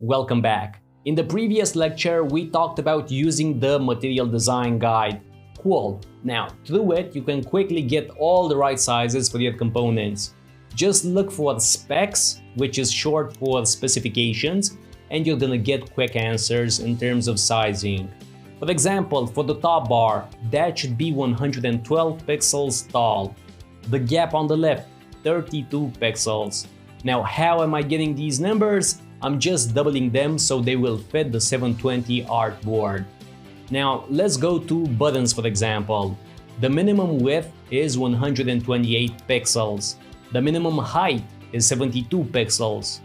Welcome back. In the previous lecture, we talked about using the material design guide. Cool. Now, through it, you can quickly get all the right sizes for your components. Just look for specs, which is short for specifications, and you're gonna get quick answers in terms of sizing. For example, for the top bar, that should be 112 pixels tall. The gap on the left, 32 pixels. Now, how am I getting these numbers? I'm just doubling them so they will fit the 720 artboard. Now, let's go to buttons for example. The minimum width is 128 pixels. The minimum height is 72 pixels.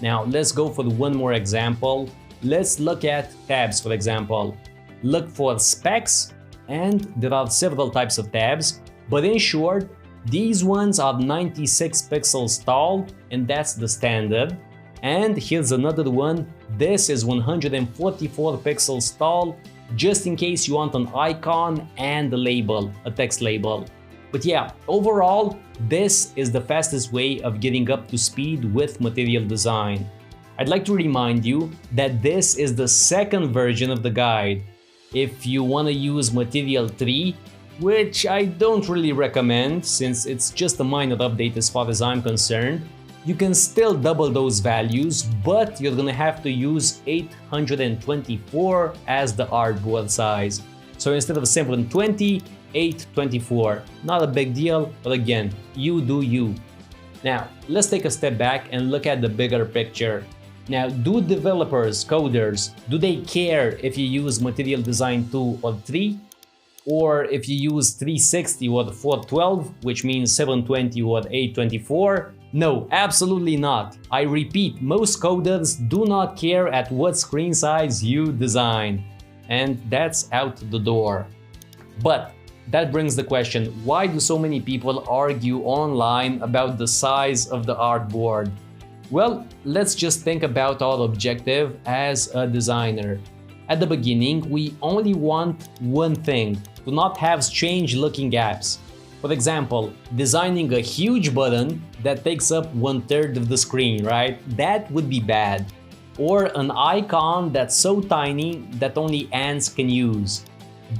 Now, let's go for one more example. Let's look at tabs for example. Look for specs, and there are several types of tabs, but in short, these ones are 96 pixels tall, and that's the standard. And here's another one. This is 144 pixels tall, just in case you want an icon and a label, a text label. But yeah, overall, this is the fastest way of getting up to speed with material design. I'd like to remind you that this is the second version of the guide. If you want to use Material 3, which I don't really recommend since it's just a minor update as far as I'm concerned, you can still double those values, but you're gonna have to use 824 as the artboard size. So instead of 720, 824. Not a big deal, but again, you do you. Now, let's take a step back and look at the bigger picture. Now, do developers, coders, do they care if you use Material Design 2 or 3? Or if you use 360 or 412, which means 720 or 824? No, absolutely not. I repeat, most coders do not care at what screen size you design. And that's out the door. But that brings the question, why do so many people argue online about the size of the artboard? Well, let's just think about our objective as a designer. At the beginning, we only want one thing, to not have strange looking apps. For example, designing a huge button that takes up 1/3 of the screen, right? That would be bad. Or an icon that's so tiny that only ants can use.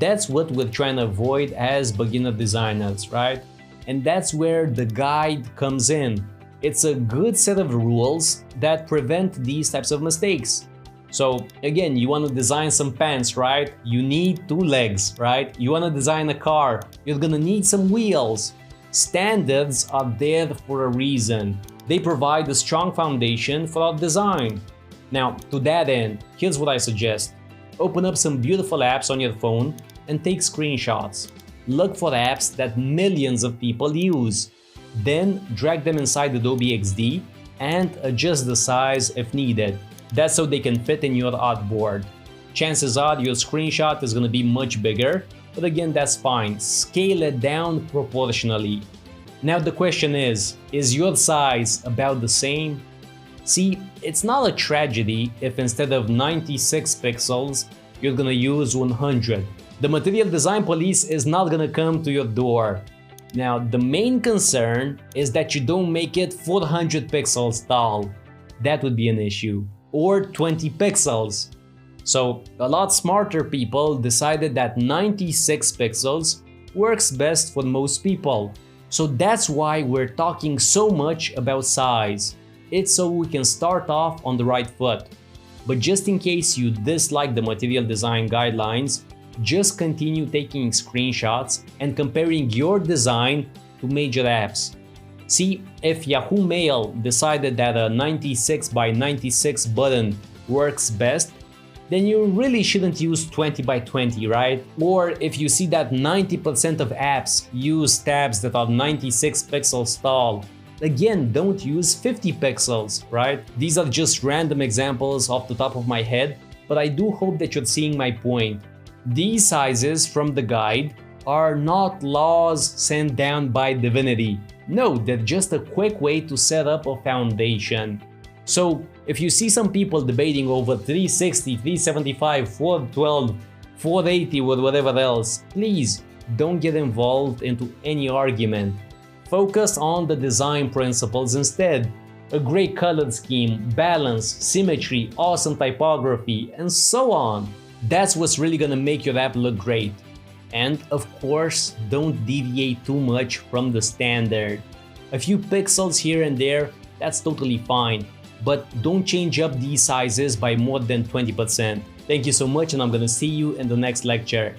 That's what we're trying to avoid as beginner designers, right? And that's where the guide comes in. It's a good set of rules that prevent these types of mistakes. So again, you want to design some pants, right? You need 2 legs, right? You want to design a car, you're gonna need some wheels. Standards are there for a reason. They provide a strong foundation for our design. Now, to that end, here's what I suggest. Open up some beautiful apps on your phone and take screenshots. Look for apps that millions of people use. Then drag them inside Adobe XD and adjust the size if needed. That's so they can fit in your artboard. Chances are your screenshot is going to be much bigger, but again, that's fine. Scale it down proportionally. Now the question is your size about the same? See, it's not a tragedy if instead of 96 pixels, you're gonna use 100. The material design police is not gonna come to your door. Now, the main concern is that you don't make it 400 pixels tall. That would be an issue. Or 20 pixels. So, a lot smarter people decided that 96 pixels works best for most people. So that's why we're talking so much about size. It's so we can start off on the right foot. But just in case you dislike the material design guidelines, just continue taking screenshots and comparing your design to major apps. See, if Yahoo Mail decided that a 96 by 96 button works best, then you really shouldn't use 20 by 20, right? Or if you see that 90% of apps use tabs that are 96 pixels tall, again, don't use 50 pixels, right? These are just random examples off the top of my head, but I do hope that you're seeing my point. These sizes from the guide are not laws sent down by divinity. No, they're just a quick way to set up a foundation. So if you see some people debating over 360, 375, 412, 480 or whatever else, please don't get involved into any argument. Focus on the design principles instead. a great color scheme, balance, symmetry, awesome typography, and so on. That's what's really gonna make your app look great. And of course, don't deviate too much from the standard. A few pixels here and there, that's totally fine, but don't change up these sizes by more than 20%. Thank you so much, and I'm gonna see you in the next lecture.